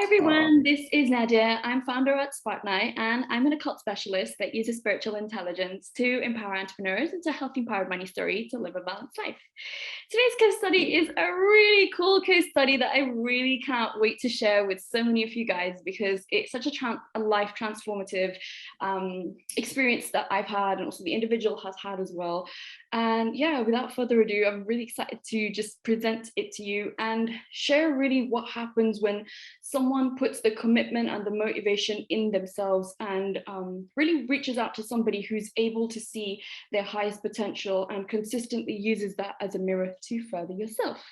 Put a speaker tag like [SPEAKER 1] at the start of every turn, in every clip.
[SPEAKER 1] everyone, this is Nadia. I'm founder at Spartanite and I'm an occult specialist that uses spiritual intelligence to empower entrepreneurs and to help empower money story to live a balanced life. Today's case study is a really cool case study that I really can't wait to share with so many of you guys because it's such a life transformative experience that I've had and also the individual has had as well. And yeah, without further ado, I'm really excited to just present it to you and share really what happens when someone puts the commitment and the motivation in themselves and really reaches out to somebody who's able to see their highest potential and consistently uses that as a mirror to further yourself.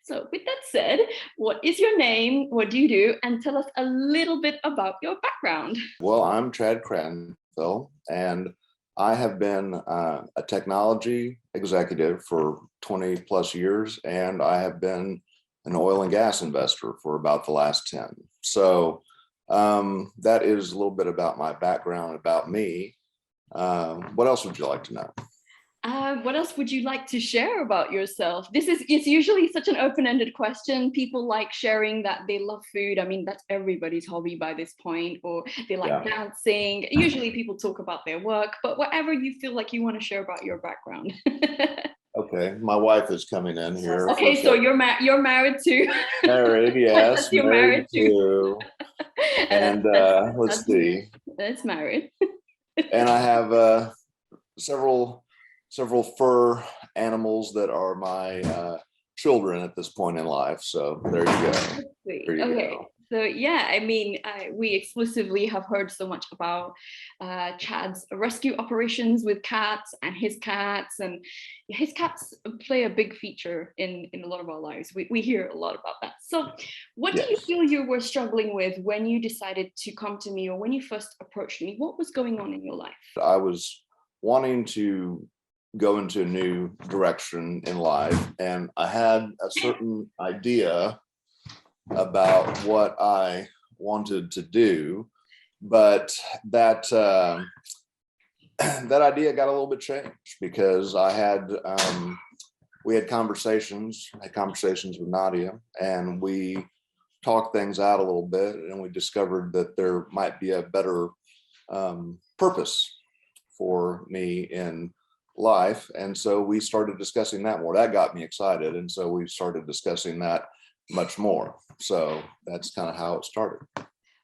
[SPEAKER 1] So with that said, what is your name? What do you do? And tell us a little bit about your background.
[SPEAKER 2] Well, I'm Chad Cranville, and I have been a technology executive for 20 plus years, and I have been an oil and gas investor for about the last 10. So that is a little bit about my background, about me. What else would you like to know?
[SPEAKER 1] What else would you like to share about yourself? It's usually such an open-ended question. People like sharing that they love food. I mean, that's everybody's hobby by this point, or they like dancing. Usually people talk about their work, but whatever you feel like you want to share about your background.
[SPEAKER 2] Okay, my wife is coming in here.
[SPEAKER 1] Okay, so you're married too.
[SPEAKER 2] Married, yes.
[SPEAKER 1] You're married too.
[SPEAKER 2] And let's see.
[SPEAKER 1] That's married.
[SPEAKER 2] And I have several fur animals that are my children at this point in life. So there you go.
[SPEAKER 1] Okay. So yeah, I mean, we exclusively have heard so much about Chad's rescue operations with cats and his cats play a big feature in a lot of our lives. We hear a lot about that. So what do you feel you were struggling with when you decided to come to me or when you first approached me? What was going on in your life?
[SPEAKER 2] I was wanting to go into a new direction in life, and I had a certain idea about what I wanted to do, but that that idea got a little bit changed because we had conversations with Nadia, and we talked things out a little bit, and we discovered that there might be a better purpose for me in life. And so we started discussing that more. That got me excited. And so we started discussing that much more. So that's kind of how it started.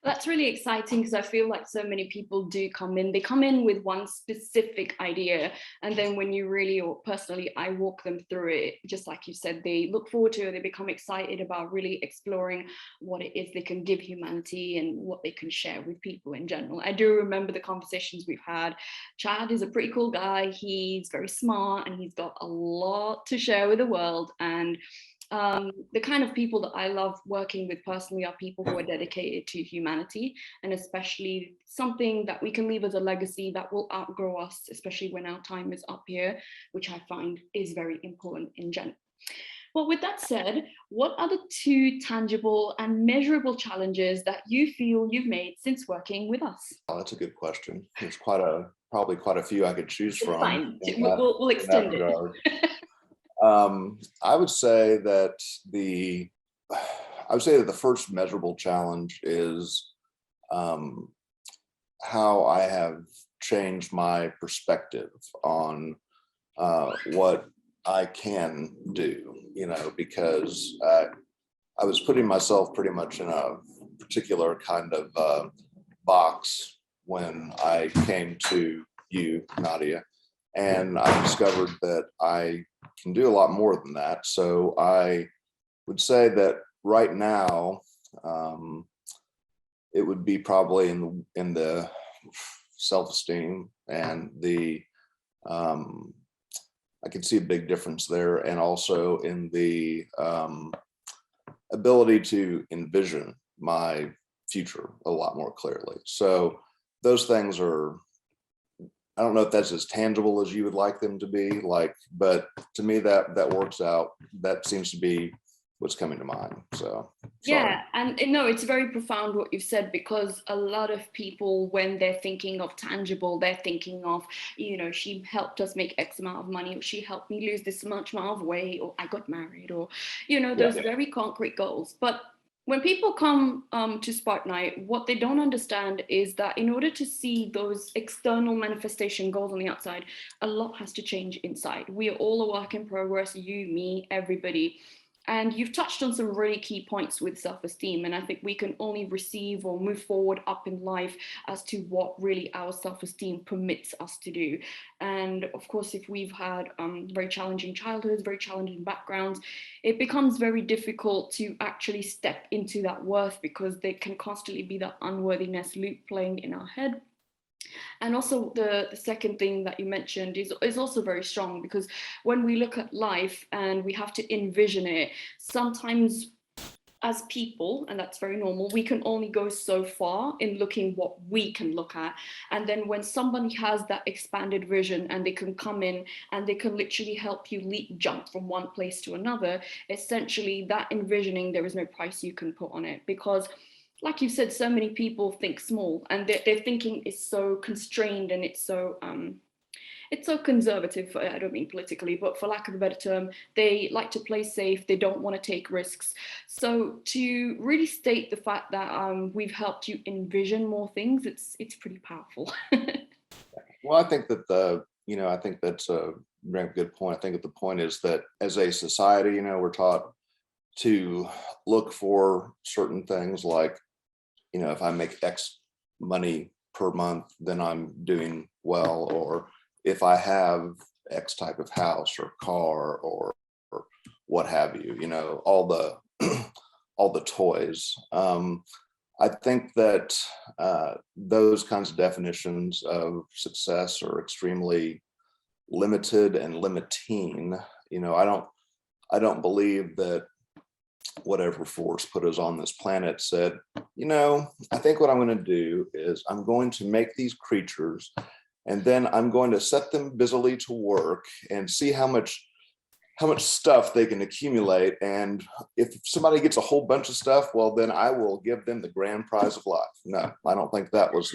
[SPEAKER 1] That's really exciting because I feel like so many people do come in with one specific idea. And then when you really, or personally, I walk them through it, just like you said, they look forward to it, they become excited about really exploring what it is they can give humanity and what they can share with people in general. I do remember the conversations we've had. Chad is a pretty cool guy. He's very smart and he's got a lot to share with the world. And the kind of people that I love working with personally are people who are dedicated to humanity, and especially something that we can leave as a legacy that will outgrow us, especially when our time is up here, which I find is very important in general. Well, with that said, what are the two tangible and measurable challenges that you feel you've made since working with us?
[SPEAKER 2] Oh, that's a good question. There's probably quite a few I could choose from.
[SPEAKER 1] Fine. We'll extend it.
[SPEAKER 2] I would say that the first measurable challenge is how I have changed my perspective on what I can do, because I was putting myself pretty much in a particular kind of box when I came to you, Nadia, and I discovered that I can do a lot more than that. So I would say that right now, it would be probably in the self-esteem and the I can see a big difference there, and also in the ability to envision my future a lot more clearly. So those things are, I don't know if that's as tangible as you would like them to be, but to me that works out. That seems to be what's coming to mind. So
[SPEAKER 1] yeah, and no, it's very profound what you've said, because a lot of people, when they're thinking of tangible, they're thinking of, she helped us make X amount of money, or she helped me lose this much amount of weight, or I got married, or those very concrete goals. But when people come to Spartanite, what they don't understand is that in order to see those external manifestation goals on the outside, a lot has to change inside. We are all a work in progress, you, me, everybody. And you've touched on some really key points with self-esteem. And I think we can only receive or move forward up in life as to what really our self-esteem permits us to do. And of course, if we've had very challenging childhoods, very challenging backgrounds, it becomes very difficult to actually step into that worth because there can constantly be that unworthiness loop playing in our head. And also the second thing that you mentioned is also very strong, because when we look at life and we have to envision it, sometimes as people, and that's very normal, we can only go so far in looking what we can look at. And then when somebody has that expanded vision and they can come in and they can literally help you leap jump from one place to another, essentially that envisioning, there is no price you can put on it, because like you said, so many people think small, and their thinking is so constrained, and it's so conservative. I don't mean politically, but for lack of a better term, they like to play safe. They don't want to take risks. So to really state the fact that we've helped you envision more things, it's pretty powerful.
[SPEAKER 2] Well, I think that I think that's a very good point. I think that the point is that as a society, we're taught to look for certain things like, if I make X money per month, then I'm doing well, or if I have X type of house or car or what have you, all the all the toys. I think that those kinds of definitions of success are extremely limited and limiting. I don't believe that whatever force put us on this planet said, I think what I'm going to do is I'm going to make these creatures, and then I'm going to set them busily to work and see how much stuff they can accumulate. And if somebody gets a whole bunch of stuff, well, then I will give them the grand prize of life. No, I don't think that was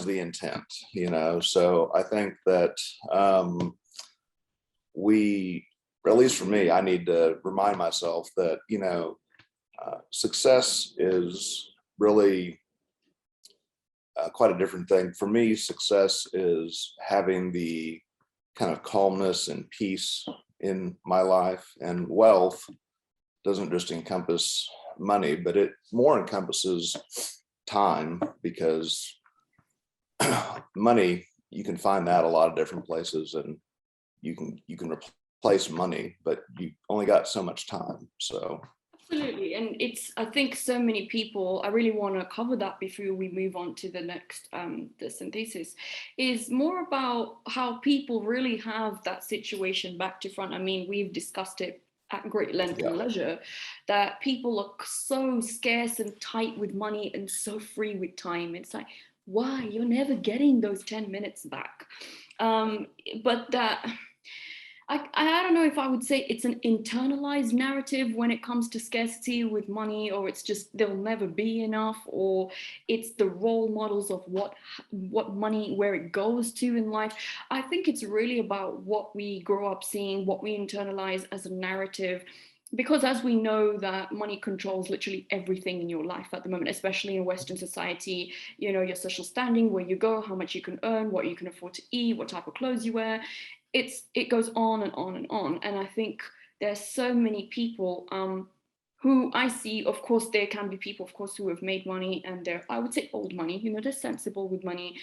[SPEAKER 2] the intent, So I think that at least for me, I need to remind myself that, success is really quite a different thing. For me, success is having the kind of calmness and peace in my life, and wealth doesn't just encompass money, but it more encompasses time, because money, you can find that a lot of different places, and you can replace money, but you only got so much time. So
[SPEAKER 1] Absolutely. And I think so many people, I really want to cover that before we move on to the next, the synthesis, is more about how people really have that situation back to front. I mean, we've discussed it at great length and leisure, that people are so scarce and tight with money and so free with time. It's like, why? You're never getting those 10 minutes back. But that... I don't know if I would say it's an internalized narrative when it comes to scarcity with money, or it's just there'll never be enough, or it's the role models of what money, where it goes to in life. I think it's really about what we grow up seeing, what we internalize as a narrative. Because as we know that money controls literally everything in your life at the moment, especially in Western society, your social standing, where you go, how much you can earn, what you can afford to eat, what type of clothes you wear. It goes on and on and on. And I think there's so many people who I see, of course, there can be people, of course, who have made money, and they're, I would say, old money, they're sensible with money.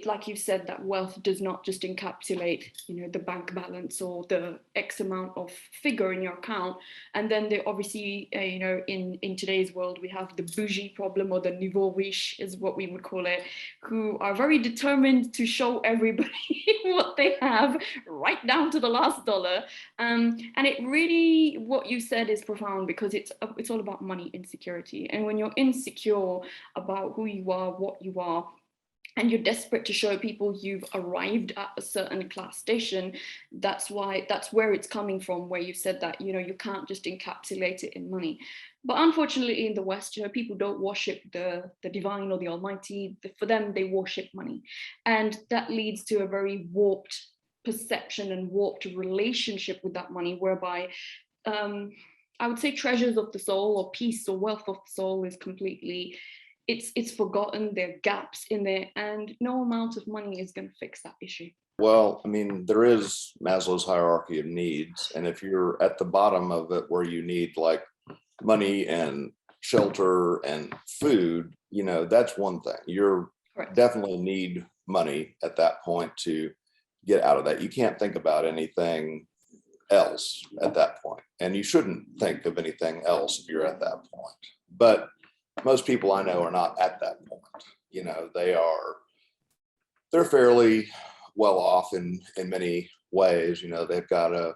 [SPEAKER 1] Like you said, that wealth does not just encapsulate, the bank balance or the X amount of figure in your account. And then they obviously, in today's world, we have the bougie problem, or the nouveau riche is what we would call it, who are very determined to show everybody what they have, right down to the last dollar. And it really, what you said is profound, because it's all about money insecurity. And when you're insecure about who you are, what you are, and you're desperate to show people you've arrived at a certain class station, that's where it's coming from, where you said that, you can't just encapsulate it in money. But unfortunately in the West, people don't worship the divine or the almighty. For them, they worship money. And that leads to a very warped perception and warped relationship with that money, whereby I would say treasures of the soul or peace or wealth of the soul is completely, it's forgotten. There are gaps in there, and no amount of money is going to fix that issue.
[SPEAKER 2] Well, I mean, there is Maslow's hierarchy of needs. And if you're at the bottom of it where you need like money and shelter and food, you know, that's one thing. You're
[SPEAKER 1] Correct.
[SPEAKER 2] definitely need money at that point to get out of that. You can't think about anything else at that point. And you shouldn't think of anything else if you're at that point. But most people I know are not at that point. You know, they're fairly well off in many ways. You know, they've got a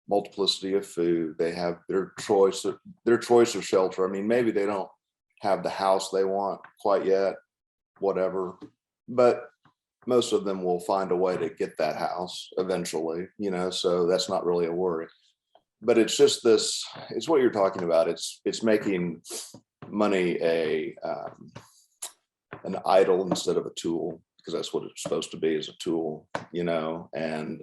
[SPEAKER 2] multiplicity of food. They have their choice of shelter. I mean, maybe they don't have the house they want quite yet, whatever, but most of them will find a way to get that house eventually, you know, so that's not really a worry. But it's just this, it's what you're talking about. It's making money an idol instead of a tool, because that's what it's supposed to be, is a tool, you know, and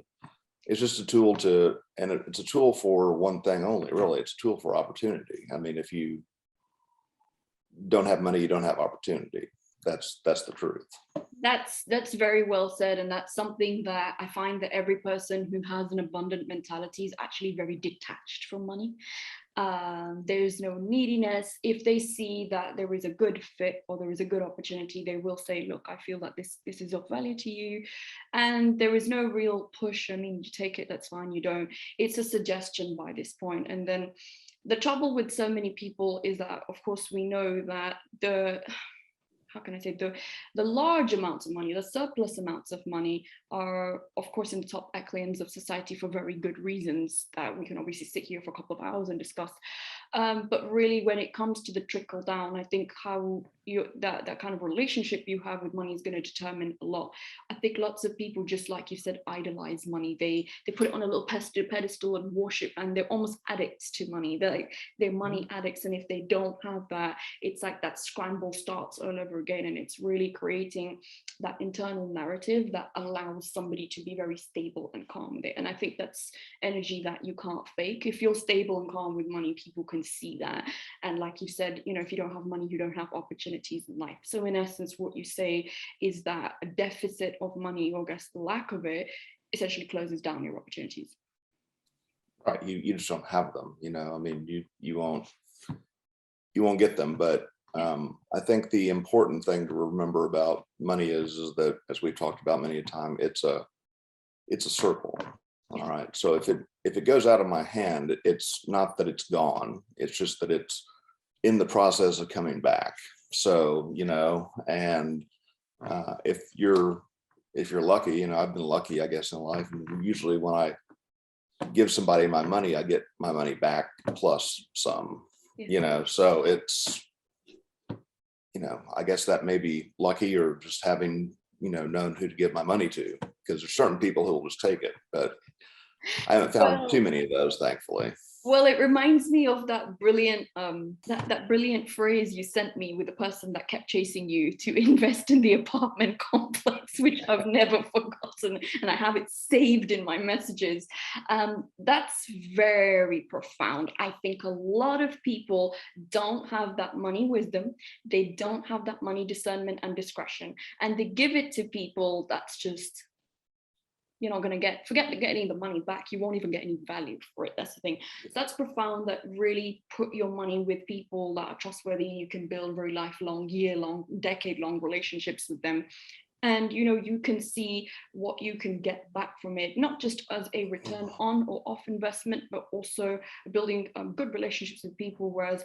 [SPEAKER 2] it's just a tool it's a tool for one thing only, really. It's a tool for opportunity. I mean, if you don't have money, you don't have opportunity. That's the truth.
[SPEAKER 1] That's very well said, and that's something that I find that every person who has an abundant mentality is actually very detached from money. There's no neediness. If they see that there is a good fit or there is a good opportunity, they will say, look, I feel that this is of value to you, and there is no real push. I mean, you take it, that's fine, you don't. It's a suggestion by this point. And then the trouble with so many people is that, of course, we know that how can I say, the large amounts of money, the surplus amounts of money are, of course, in the top echelons of society for very good reasons that we can obviously sit here for a couple of hours and discuss. But really, when it comes to the trickle down, I think how that kind of relationship you have with money is going to determine a lot. I think lots of people, just like you said, idolize money. They put it on a little pedestal and worship, and they're almost addicts to money. They're money addicts, and if they don't have that, it's like that scramble starts all over again, and it's really creating that internal narrative that allows somebody to be very stable and calm there. And I think that's energy that you can't fake. If you're stable and calm with money, people can see that. And like you said, you know, if you don't have money, you don't have opportunities in life. So in essence, what you say is that a deficit of money, or I guess the lack of it, essentially closes down your opportunities.
[SPEAKER 2] Right. You just don't have them, you know. I mean, you won't get them. But I think the important thing to remember about money is that, as we've talked about many a time, it's a circle. All right. So if it goes out of my hand, it's not that it's gone. It's just that it's in the process of coming back. So, you know, and if you're lucky, you know, I've been lucky, I guess, in life. And usually when I give somebody my money, I get my money back plus some, you know, so it's, you know, I guess that may be lucky, or just having, you know, known who to give my money to, because there's certain people who will just take it, but I haven't found too many of those, thankfully.
[SPEAKER 1] Well, it reminds me of that brilliant that brilliant phrase you sent me with the person that kept chasing you to invest in the apartment complex, which I've never forgotten, and I have it saved in my messages. That's very profound. I think a lot of people don't have that money wisdom. They don't have that money discernment and discretion, and they give it to people that's just, you're not going to forget getting the money back. You won't even get any value for it. That's the thing. So that's profound, that really put your money with people that are trustworthy. You can build very lifelong, year-long, decade-long relationships with them. And, you know, you can see what you can get back from it, not just as a return on or off investment, but also building good relationships with people. Whereas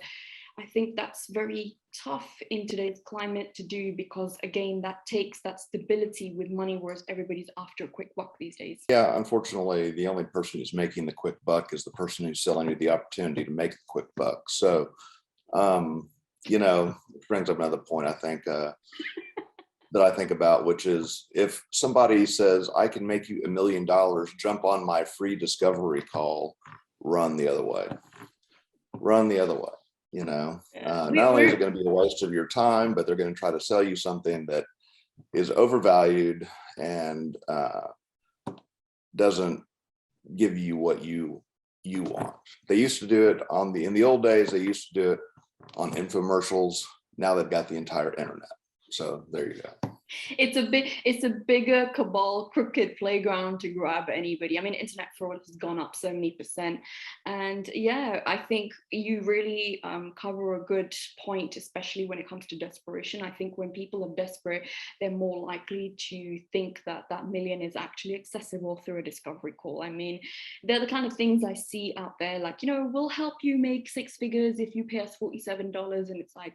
[SPEAKER 1] I think that's very tough in today's climate to do, because again, that takes that stability with money, whereas everybody's after a quick buck these days.
[SPEAKER 2] Yeah, unfortunately, the only person who's making the quick buck is the person who's selling you the opportunity to make the quick buck. So, you know, it brings up another point, I think, that I think about, which is, if somebody says, I can make you $1 million, jump on my free discovery call, run the other way. Run the other way. You know, not only is it going to be a waste of your time, but they're going to try to sell you something that is overvalued and doesn't give you what you you want. They used to do it in the old days, they used to do it on infomercials. Now they've got the entire internet. So there you go.
[SPEAKER 1] It's a bigger cabal, crooked playground to grab anybody. I mean, internet fraud has gone up so many percent. And yeah, I think you really cover a good point, especially when it comes to desperation. I think when people are desperate, they're more likely to think that that million is actually accessible through a discovery call. I mean, they're the kind of things I see out there, like, you know, we'll help you make 6 figures if you pay us $47. And it's like,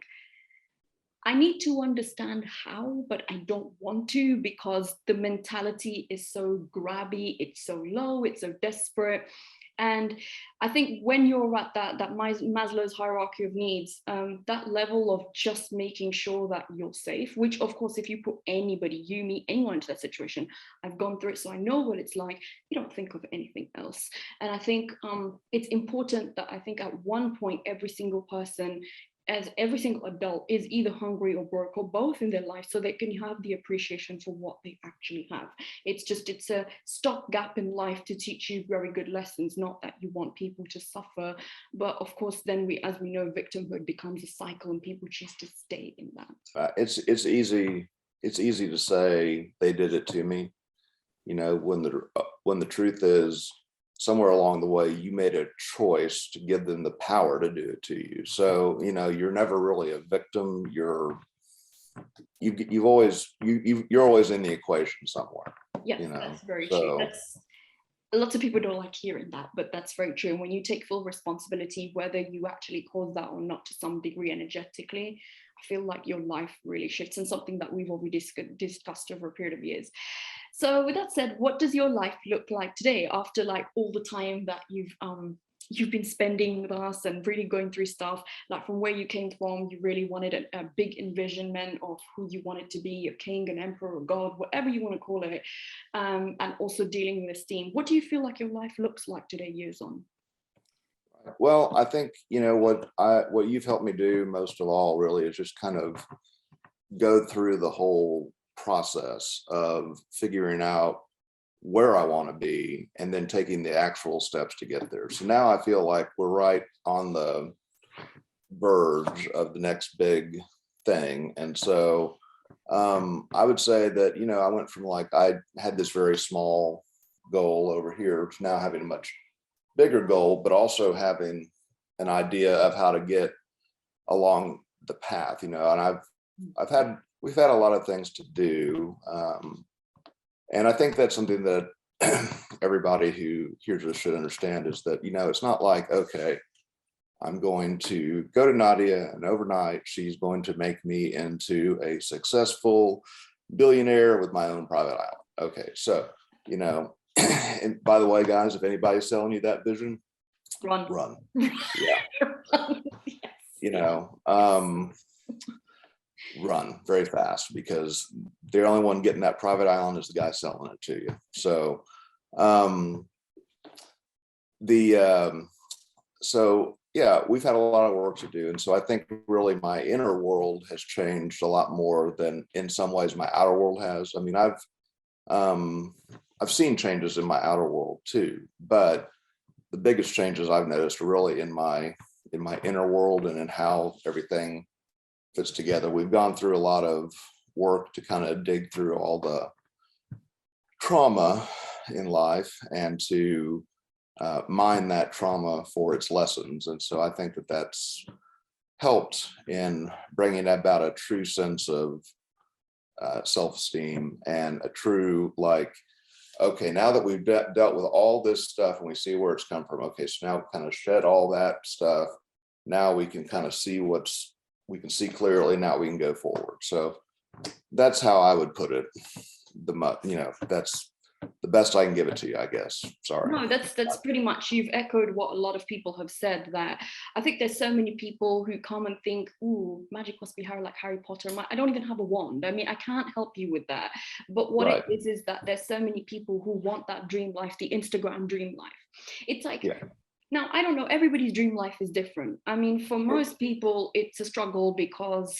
[SPEAKER 1] I need to understand how, but I don't want to, because the mentality is so grabby, it's so low, it's so desperate. And I think when you're at that Maslow's hierarchy of needs, that level of just making sure that you're safe, which of course, if you put anybody, you meet anyone into that situation, I've gone through it, so I know what it's like, you don't think of anything else. And I think it's important that I think at one point, every single person, as every single adult, is either hungry or broke or both in their life, so they can have the appreciation for what they actually have. It's a stopgap in life to teach you very good lessons, not that you want people to suffer. But of course, then as we know, victimhood becomes a cycle and people choose to stay in that.
[SPEAKER 2] It's easy to say they did it to me, you know, when the truth is, somewhere along the way, you made a choice to give them the power to do it to you. So, you know, you're never really a victim. You're always in the equation somewhere.
[SPEAKER 1] Yes,
[SPEAKER 2] you know?
[SPEAKER 1] That's very true. Lots of people don't like hearing that, but that's very true. And when you take full responsibility, whether you actually cause that or not to some degree energetically, I feel like your life really shifts, and something that we've already discussed over a period of years. So with that said, what does your life look like today, after like all the time that you've been spending with us and really going through stuff, like from where you came from, you really wanted a big envisionment of who you wanted to be, a king, an emperor, a god, whatever you want to call it, and also dealing with esteem. What do you feel like your life looks like today, years on?
[SPEAKER 2] Well, I think, you know, what you've helped me do most of all really is just kind of go through the whole process of figuring out where I want to be and then taking the actual steps to get there. So now I feel like we're right on the verge of the next big thing. And so I would say that, you know, I went from like, I had this very small goal over here to now having a much bigger goal, but also having an idea of how to get along the path, you know. And we've had a lot of things to do. And I think that's something that everybody who hears this should understand, is that, you know, it's not like, okay, I'm going to go to Nadia and overnight she's going to make me into a successful billionaire with my own private island. Okay, so, you know, and by the way, guys, if anybody's selling you that vision, run. Yeah.
[SPEAKER 1] Yes.
[SPEAKER 2] You know, run very fast, because the only one getting that private island is the guy selling it to you. So, so yeah, we've had a lot of work to do. And so I think really my inner world has changed a lot more than in some ways my outer world has. I mean, I've seen changes in my outer world too, but the biggest changes I've noticed are really in my inner world and in how everything fits together. We've gone through a lot of work to kind of dig through all the trauma in life and to mine that trauma for its lessons. And so I think that that's helped in bringing about a true sense of self-esteem and a true, like, okay, now that we've dealt with all this stuff and we see where it's come from, okay, so now we kind of shed all that stuff. Now we can kind of see we can see clearly. Now we can go forward. So that's how I would put it. You know, that's the best I can give it to you, I guess. Sorry.
[SPEAKER 1] No, that's pretty much, you've echoed what a lot of people have said, that I think there's so many people who come and think, ooh, magic must be like Harry Potter. I don't even have a wand. I mean, I can't help you with that. But what
[SPEAKER 2] Right.
[SPEAKER 1] it is that there's so many people who want that dream life, the Instagram dream life. It's like, yeah. Now, I don't know, everybody's dream life is different. I mean, for most people, it's a struggle because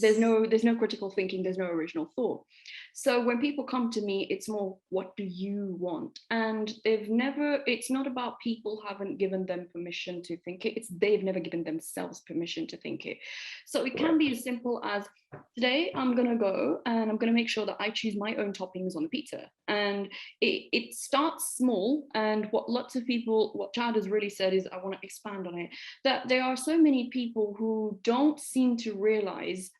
[SPEAKER 1] there's no critical thinking, there's no original thought. So when people come to me, it's more, what do you want? And it's not about people haven't given them permission to think it, it's they've never given themselves permission to think it. So it can be as simple as, today I'm gonna go and I'm gonna make sure that I choose my own toppings on the pizza. And it starts small, and what Chad has really said is, I want to expand on it, that there are so many people who don't seem to realize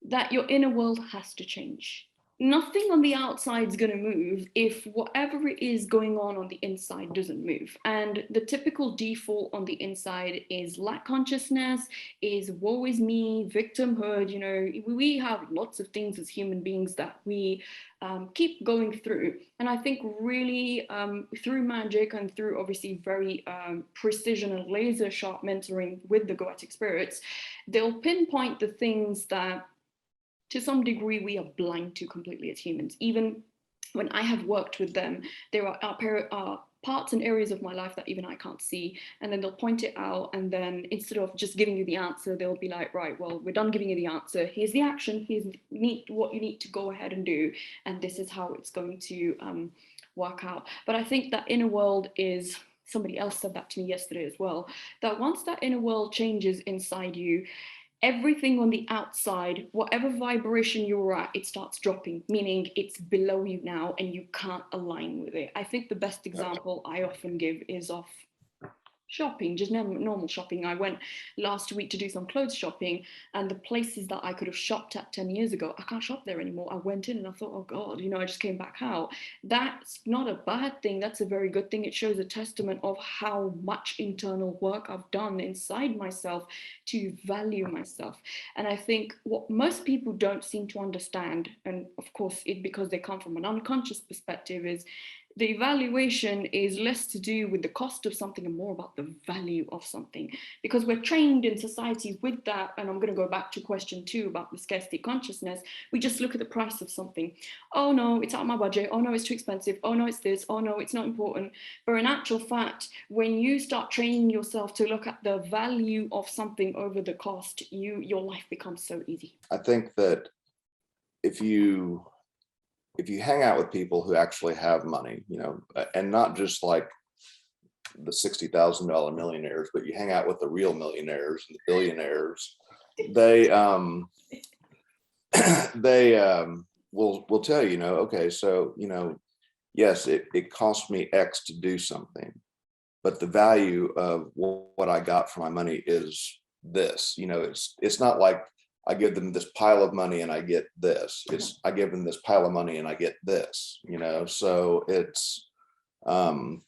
[SPEAKER 1] that your inner world has to change. Nothing on the outside is going to move if whatever it is going on the inside doesn't move. And the typical default on the inside is lack consciousness, is woe is me, victimhood. You know, we have lots of things as human beings that we keep going through. And I think really through magic and through obviously very precision and laser sharp mentoring with the Goetic spirits, they'll pinpoint the things that to some degree we are blind to completely as humans. Even when I have worked with them, there are parts and areas of my life that even I can't see, and then they'll point it out, and then instead of just giving you the answer, they'll be like, right, well, we're done giving you the answer, here's the action, here's what you need to go ahead and do, and this is how it's going to work out. But I think that inner world is, somebody else said that to me yesterday as well, that once that inner world changes inside you, everything on the outside, whatever vibration you're at, it starts dropping, meaning it's below you now and you can't align with it. I think the best example I often give is of shopping, just normal shopping. I went last week to do some clothes shopping, and the places that I could have shopped at 10 years ago, I can't shop there anymore. I went in and I thought, oh God, you know, I just came back out. That's not a bad thing. That's a very good thing. It shows a testament of how much internal work I've done inside myself to value myself. And I think what most people don't seem to understand, and of course it because they come from an unconscious perspective, is the evaluation is less to do with the cost of something and more about the value of something, because we're trained in societies with that. And I'm going to go back to question 2 about the scarcity consciousness. We just look at the price of something. Oh no, it's out of my budget. Oh no, it's too expensive. Oh no, it's this. Oh no, it's not important. But in actual fact, when you start training yourself to look at the value of something over the cost, your life becomes so easy.
[SPEAKER 2] I think that if you hang out with people who actually have money, you know, and not just like the $60,000 millionaires, but you hang out with the real millionaires and the billionaires, they will tell you, you know, okay, so, you know, yes, it cost me X to do something, but the value of what I got for my money is this. You know, it's not like I give them this pile of money and I get this. It's I give them this pile of money and I get this, you know. So it's and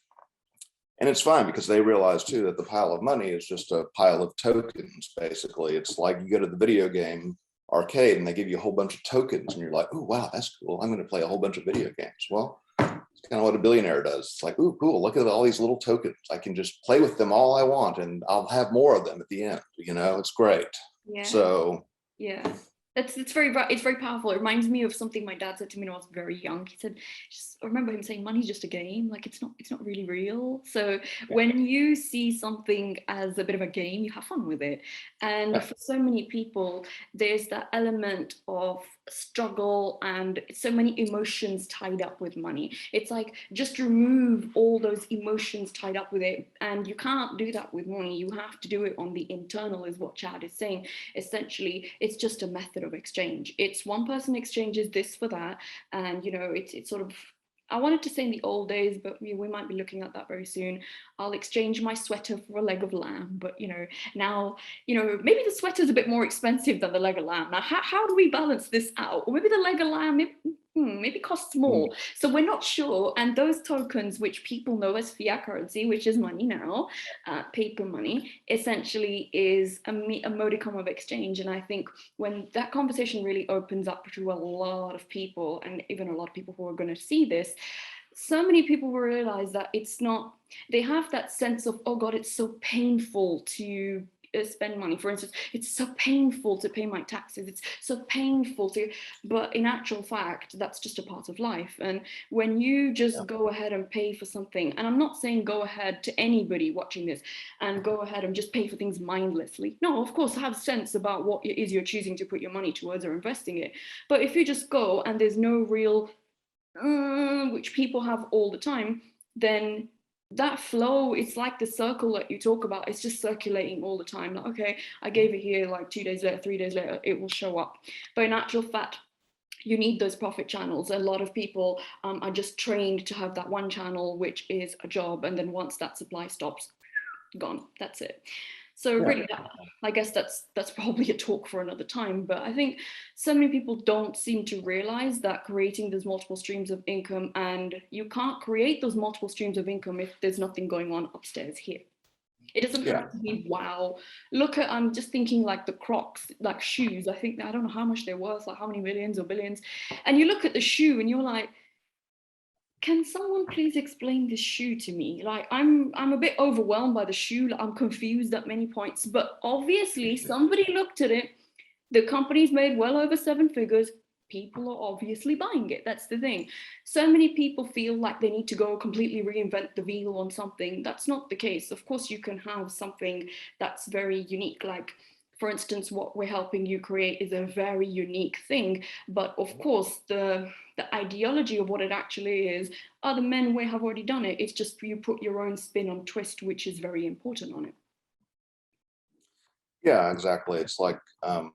[SPEAKER 2] it's fine because they realize too that the pile of money is just a pile of tokens. Basically, it's like you go to the video game arcade and they give you a whole bunch of tokens and you're like, oh wow, that's cool, I'm going to play a whole bunch of video games. Well, it's kind of what a billionaire does. It's like, oh cool, look at all these little tokens, I can just play with them all I want and I'll have more of them at the end, you know. It's great.
[SPEAKER 1] Yeah.
[SPEAKER 2] So
[SPEAKER 1] yeah, it's very powerful. It reminds me of something my dad said to me when I was very young. He said, I remember him saying, money's just a game, like it's not really real. So when you see something as a bit of a game, you have fun with it. And for so many people, there's that element of struggle and so many emotions tied up with money. It's like, just remove all those emotions tied up with it, and you can't do that with money. You have to do it on the internal, is what Chad is saying. Essentially, it's just a method of exchange. It's one person exchanges this for that, and you know, it's sort of, I wanted to say in the old days, but we might be looking at that very soon. I'll exchange my sweater for a leg of lamb. But, you know, now, you know, maybe the sweater's a bit more expensive than the leg of lamb. Now, how do we balance this out? Or maybe the leg of lamb, maybe costs more. So we're not sure. And those tokens, which people know as fiat currency, which is money now, paper money, essentially is a modicum of exchange. And I think when that conversation really opens up to a lot of people, and even a lot of people who are going to see this, so many people will realize that it's not, they have that sense of, oh God, it's so painful to spend money. For instance, it's so painful to pay my taxes. It's so painful to, but in actual fact, that's just a part of life. And when you just go ahead and pay for something, and I'm not saying go ahead to anybody watching this and go ahead and just pay for things mindlessly. No, of course, have sense about what it is you're choosing to put your money towards or investing it. But if you just go and there's no real, which people have all the time, then that flow, it's like the circle that you talk about, it's just circulating all the time. Like, okay, I gave it here, like 2 days later, 3 days later, it will show up. But in actual fact, you need those profit channels. A lot of people are just trained to have that one channel, which is a job. And then once that supply stops, gone, that's it. So really, I guess that's probably a talk for another time. But I think so many people don't seem to realize that creating those multiple streams of income, and you can't create those multiple streams of income if there's nothing going on upstairs here. It doesn't have to be, wow, look at, I'm just thinking like the Crocs, like shoes. I don't know how much they're worth, like how many millions or billions. And you look at the shoe and you're like, can someone please explain this shoe to me? Like, I'm a bit overwhelmed by the shoe. I'm confused at many points, but obviously somebody looked at it. The company's made well over 7 figures. People are obviously buying it. That's the thing. So many people feel like they need to go completely reinvent the wheel on something. That's not the case. Of course, you can have something that's very unique. Like, for instance, what we're helping you create is a very unique thing. But of course, the ideology of what it actually is, other men way have already done it. It's just you put your own spin on twist, which is very important on it.
[SPEAKER 2] Yeah, exactly. It's like a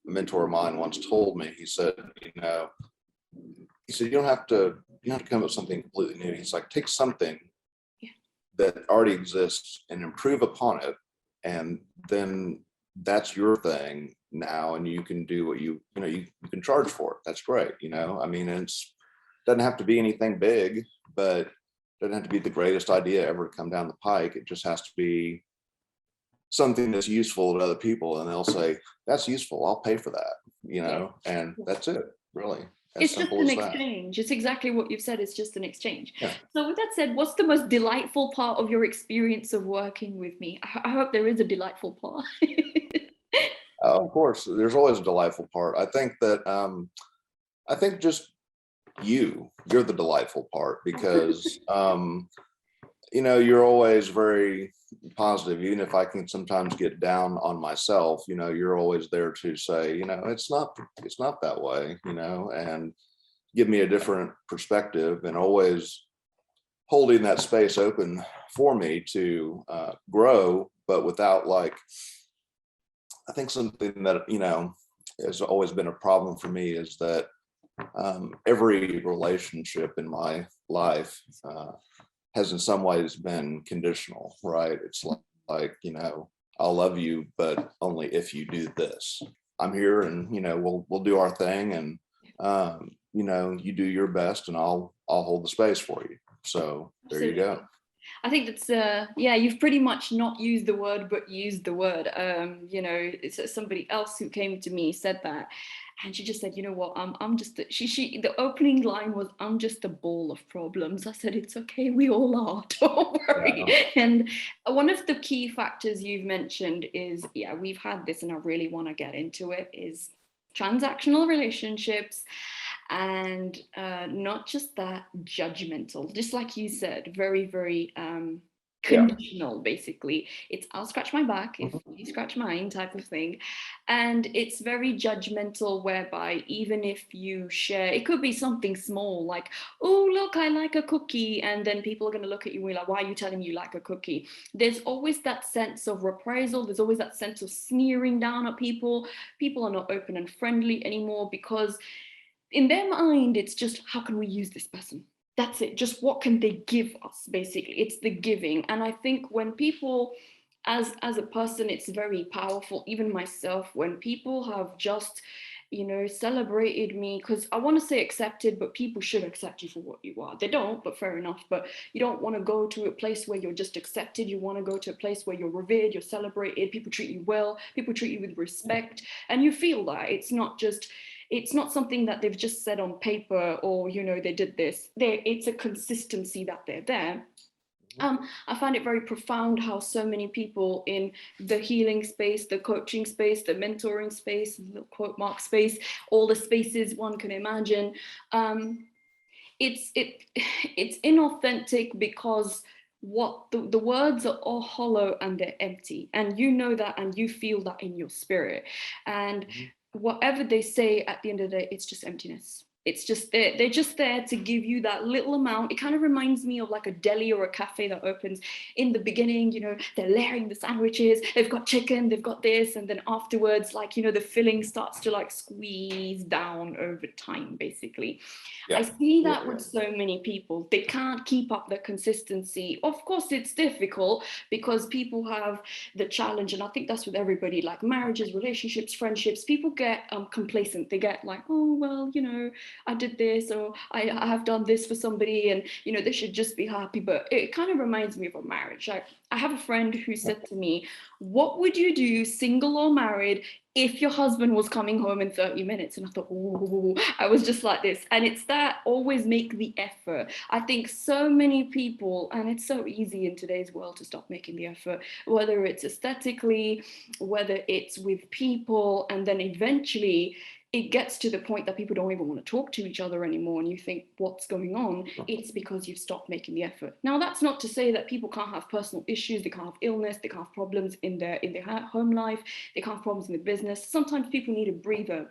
[SPEAKER 2] mentor of mine once told me, he said, you don't have to come up with something completely new. He's like, take something that already exists and improve upon it. And then that's your thing now. And you can do what you can charge for it. That's great. I mean, it's doesn't have to be anything big, but it doesn't have to be the greatest idea ever to come down the pike. It just has to be something that's useful to other people, and they'll say, that's useful, I'll pay for that, and that's it, really.
[SPEAKER 1] It's just an exchange. It's exactly what you've said. It's just an exchange. So with that said, what's the most delightful part of your experience of working with me? I hope there is a delightful part.
[SPEAKER 2] Of course, there's always a delightful part. I think that I think just you're the delightful part, because you're always very positive. Even if I can sometimes get down on myself, you're always there to say, it's not that way, and give me a different perspective, and always holding that space open for me to grow, but without, like, I think something that has always been a problem for me is that every relationship in my life has in some ways been conditional, right? It's like, I'll love you, but only if you do this. I'm here, and we'll do our thing, and you do your best, and I'll hold the space for you. So there you go.
[SPEAKER 1] I think that's you've pretty much not used the word, but used the word. It's somebody else who came to me said that, and she just said, you know what, I'm just the opening line was, I'm just a ball of problems. I said, it's okay, we all are, don't worry. Yeah. And one of the key factors you've mentioned is, we've had this, and I really want to get into it, is transactional relationships. And not just that, judgmental, just like you said, very, very conditional, basically. It's I'll scratch my back if you scratch mine type of thing. And it's very judgmental, whereby even if you share, it could be something small, like, oh, look, I like a cookie. And then people are going to look at you and be like, why are you telling me you like a cookie? There's always that sense of reprisal. There's always that sense of sneering down at people. People are not open and friendly anymore, because in their mind, it's just, how can we use this person? That's it. Just what can they give us, basically? It's the giving. And I think when people, as a person, it's very powerful. Even myself, when people have just, celebrated me, because I want to say accepted, but people should accept you for what you are. They don't, but fair enough. But you don't want to go to a place where you're just accepted. You want to go to a place where you're revered, you're celebrated, people treat you well, people treat you with respect. And you feel that it's not something that they've just said on paper, or, they did this. It's a consistency that they're there. I find it very profound how so many people in the healing space, the coaching space, the mentoring space, the quote mark space, all the spaces one can imagine, it's inauthentic because what the words are all hollow and they're empty, and you know that, and you feel that in your spirit, and whatever they say at the end of the day, it's just emptiness. It's just they're just there to give you that little amount. It kind of reminds me of like a deli or a cafe that opens in the beginning, you know, they're layering the sandwiches, they've got chicken, they've got this, and then afterwards, like, you know, the filling starts to like squeeze down over time, basically. I see that with so many people. They can't keep up the consistency. Of course, it's difficult because people have the challenge, and I think that's with everybody, like marriages, relationships, friendships. People get complacent. They get like, oh, well, you know, I did this, or I have done this for somebody, and, you know, they should just be happy. But it kind of reminds me of a marriage. Like, I have a friend who said to me, what would you do, single or married, if your husband was coming home in 30 minutes? And I thought, oh, I was just like this. And it's that always make the effort. I think so many people, and it's so easy in today's world to stop making the effort, whether it's aesthetically, whether it's with people, and then eventually it gets to the point that people don't even want to talk to each other anymore, and you think, what's going on? It's because you've stopped making the effort. Now, that's not to say that people can't have personal issues, they can't have illness, they can't have problems in their home life, they can't have problems in the business. Sometimes people need a breather.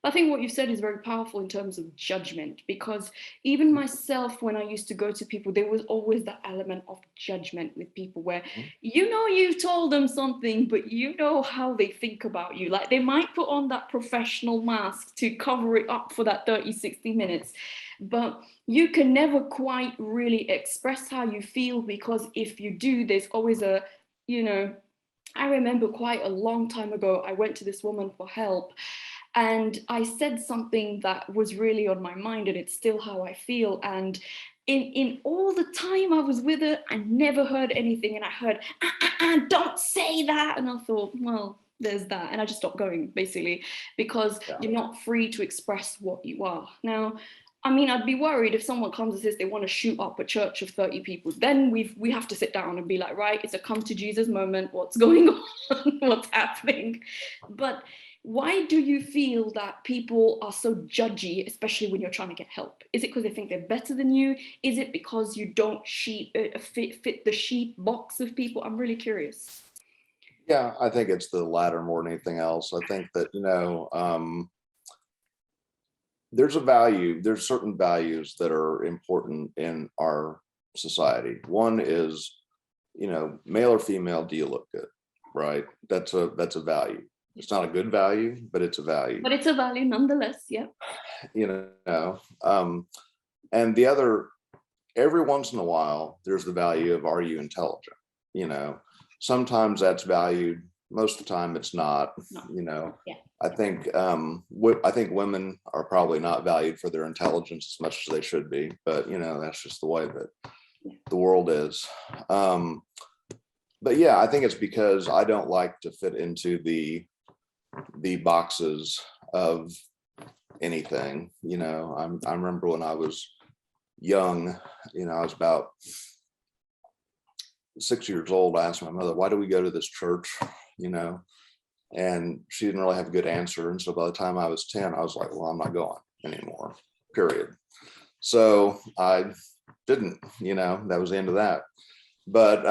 [SPEAKER 1] But I think what you said is very powerful in terms of judgment, because even myself, when I used to go to people, there was always that element of judgment with people where, you know, you've told them something, but you know how they think about you. Like, they might put on that professional mask to cover it up for that 30, 60 minutes, but you can never quite really express how you feel, because if you do, there's always a, you know, I remember quite a long time ago, I went to this woman for help, and I said something that was really on my mind, and it's still how I feel. And in all the time I was with her, I never heard anything. And I heard, don't say that. And I thought, well, there's that. And I just stopped going, basically, because you're not free to express what you are. Now, I mean, I'd be worried if someone comes and says they want to shoot up a church of 30 people. Then we have to sit down and be like, right, it's a come to Jesus moment. What's going on? What's happening? But why do you feel that people are so judgy, especially when you're trying to get help? Is it because they think they're better than you? Is it because you don't fit the sheep box of people? I'm really curious.
[SPEAKER 2] Yeah, I think it's the latter more than anything else. I think that, you know, there's certain values that are important in our society. One is, you know, male or female, do you look good, right? That's a value. It's not a good value, but it's a value.
[SPEAKER 1] But it's a value nonetheless, yeah.
[SPEAKER 2] You know, and the other, every once in a while, there's the value of, are you intelligent? You know, sometimes that's valued, most of the time it's not.
[SPEAKER 1] No.
[SPEAKER 2] You know,
[SPEAKER 1] yeah.
[SPEAKER 2] I think women are probably not valued for their intelligence as much as they should be, but, you know, that's just the way that the world is. But yeah, I think it's because I don't like to fit into the boxes of anything. You know, I remember when I was young, you know, I was about 6 years old. I asked my mother, why do we go to this church? You know, and she didn't really have a good answer. And so by the time I was 10, I was like, well, I'm not going anymore, period. So I didn't, you know, that was the end of that. But,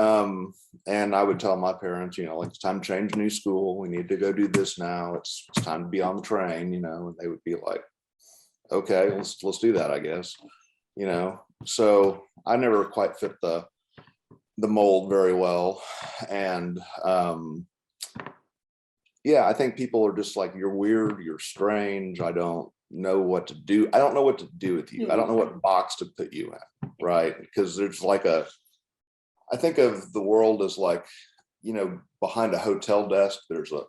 [SPEAKER 2] and I would tell my parents, you know, like, it's time to change a new school. We need to go do this now. It's time to be on the train, you know, and they would be like, okay, let's do that, I guess, you know. So I never quite fit the mold very well. And, yeah, I think people are just like, you're weird, you're strange. I don't know what to do. I don't know what to do with you. I don't know what box to put you in, right? Because there's like I think of the world as like, you know, behind a hotel desk, there's a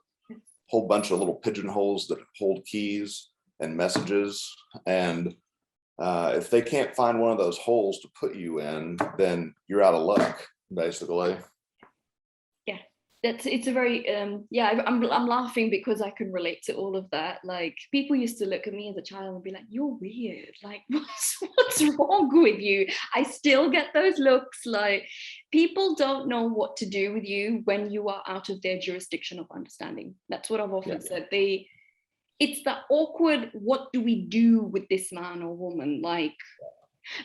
[SPEAKER 2] whole bunch of little pigeonholes that hold keys and messages. And if they can't find one of those holes to put you in, then you're out of luck, basically.
[SPEAKER 1] Yeah, it's a very yeah, I'm laughing because I can relate to all of that. Like, people used to look at me as a child and be like, you're weird, like what's wrong with you? I still get those looks. Like, people don't know what to do with you when you are out of their jurisdiction of understanding. That's what I've often said. It's that awkward, what do we do with this man or woman? Like,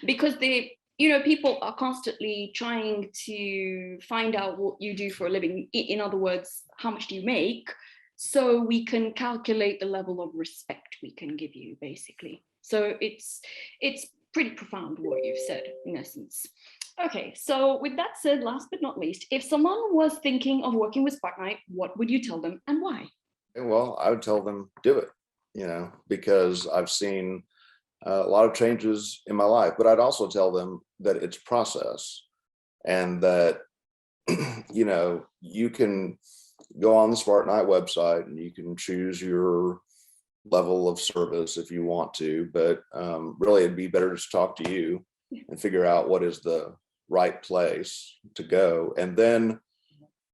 [SPEAKER 1] because people are constantly trying to find out what you do for a living. In other words, how much do you make, so we can calculate the level of respect we can give you, basically. So it's pretty profound what you've said, in essence. Okay, so with that said, last but not least, if someone was thinking of working with Spartanite, what would you tell them and why?
[SPEAKER 2] Well, I would tell them, do it, because I've seen a lot of changes in my life, but I'd also tell them that it's process, and that, you can go on the Spartanite website and you can choose your level of service if you want to, but really it'd be better to talk to you and figure out what is the right place to go, and then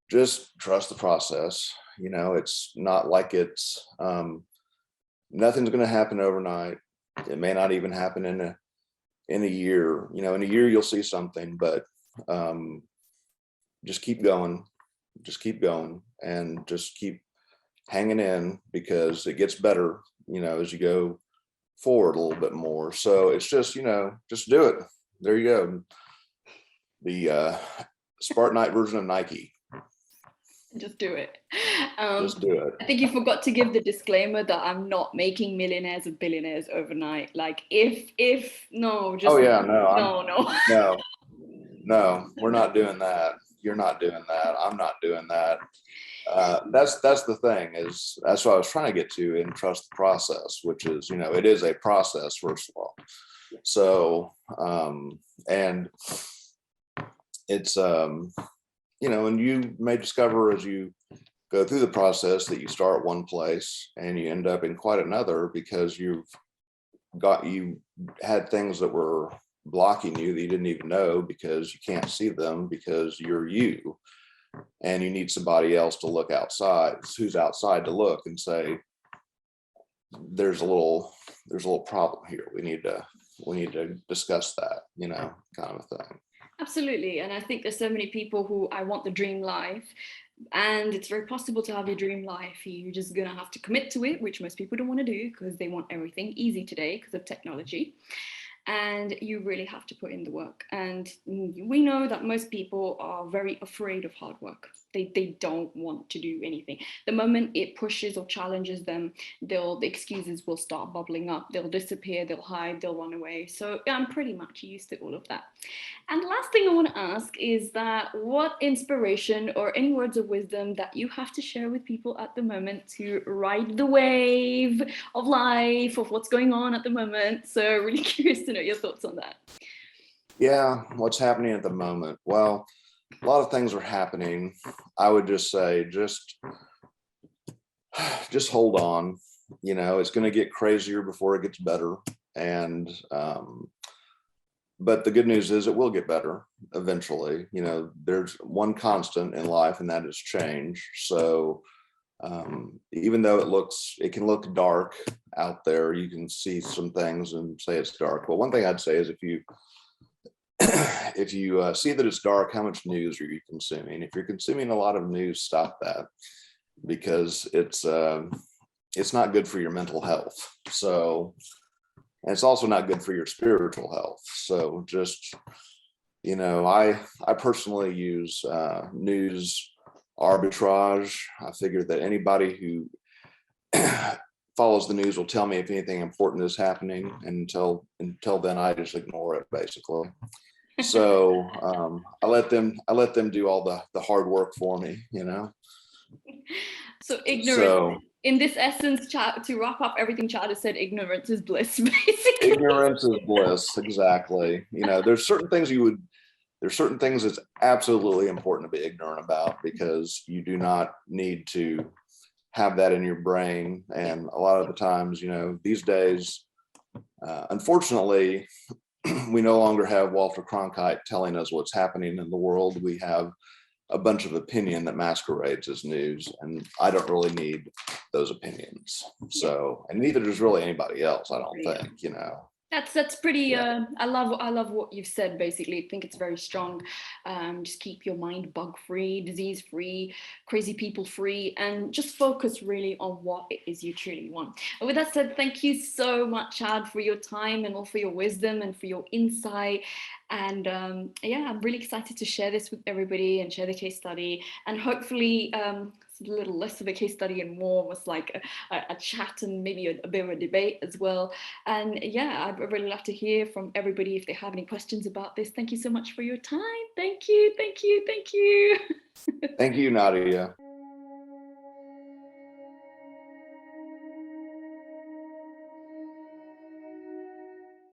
[SPEAKER 2] just trust the process. It's not like it's nothing's going to happen overnight. It may not even happen in a year. In a year you'll see something, but just keep going, and just keep hanging in, because it gets better, as you go forward a little bit more. So it's just, just do it. There you go. The Spartanite version of Nike.
[SPEAKER 1] Just do it.
[SPEAKER 2] Just do it.
[SPEAKER 1] I think you forgot to give the disclaimer that I'm not making millionaires and billionaires overnight. Like, if no, just
[SPEAKER 2] oh yeah, no, we're not doing that. You're not doing that. I'm not doing that. That's the thing, is that's what I was trying to get to in trust the process, which is, it is a process, first of all. So and it's and you may discover as you go through the process that you start one place and you end up in quite another, because you had things that were blocking you that you didn't even know, because you can't see them, because you're you, and you need somebody else to look outside, who's outside, to look and say, there's a little problem here. We need to discuss that, kind of a thing.
[SPEAKER 1] Absolutely. And I think there's so many people who, I want the dream life, and it's very possible to have your dream life. You're just gonna have to commit to it, which most people don't want to do because they want everything easy today because of technology. And you really have to put in the work. And we know that most people are very afraid of hard work. They don't want to do anything. The moment it pushes or challenges them, the excuses will start bubbling up. They'll disappear, they'll hide, they'll run away. So I'm pretty much used to all of that. And the last thing I want to ask is that, what inspiration or any words of wisdom that you have to share with people at the moment to ride the wave of life, of what's going on at the moment? So really curious to know your thoughts on that.
[SPEAKER 2] Yeah, what's happening at the moment? Well, a lot of things are happening. I would just say, just hold on. It's going to get crazier before it gets better. And but the good news is it will get better eventually. There's one constant in life, and that is change. So even though it can look dark out there, you can see some things and say it's dark. Well, one thing I'd say is, if you see that it's dark, how much news are you consuming? If you're consuming a lot of news, stop that, because it's not good for your mental health. So, and it's also not good for your spiritual health. So just, I personally use news arbitrage. I figure that anybody who follows the news will tell me if anything important is happening, and until then I just ignore it, basically. So I let them do all the hard work for me.
[SPEAKER 1] So ignorance, in this essence, to wrap up everything Chad has said, ignorance is bliss, basically.
[SPEAKER 2] Ignorance is bliss, exactly. There's certain things it's absolutely important to be ignorant about, because you do not need to have that in your brain. And a lot of the times, these days, unfortunately, we no longer have Walter Cronkite telling us what's happening in the world. We have a bunch of opinion that masquerades as news, and I don't really need those opinions. So, and neither does really anybody else, I don't think, you know.
[SPEAKER 1] That's pretty. I love what you've said. Basically, I think it's very strong. Just keep your mind bug free, disease free, crazy people free, and just focus really on what it is you truly want. And with that said, thank you so much, Chad, for your time and all for your wisdom and for your insight. And yeah, I'm really excited to share this with everybody and share the case study, and hopefully it's a little less of a case study and more was like a chat and maybe a bit of a debate as well. And yeah, I'd really love to hear from everybody if they have any questions about this. Thank you so much for your time. Thank you, thank you, thank you.
[SPEAKER 2] Thank you, Nadia.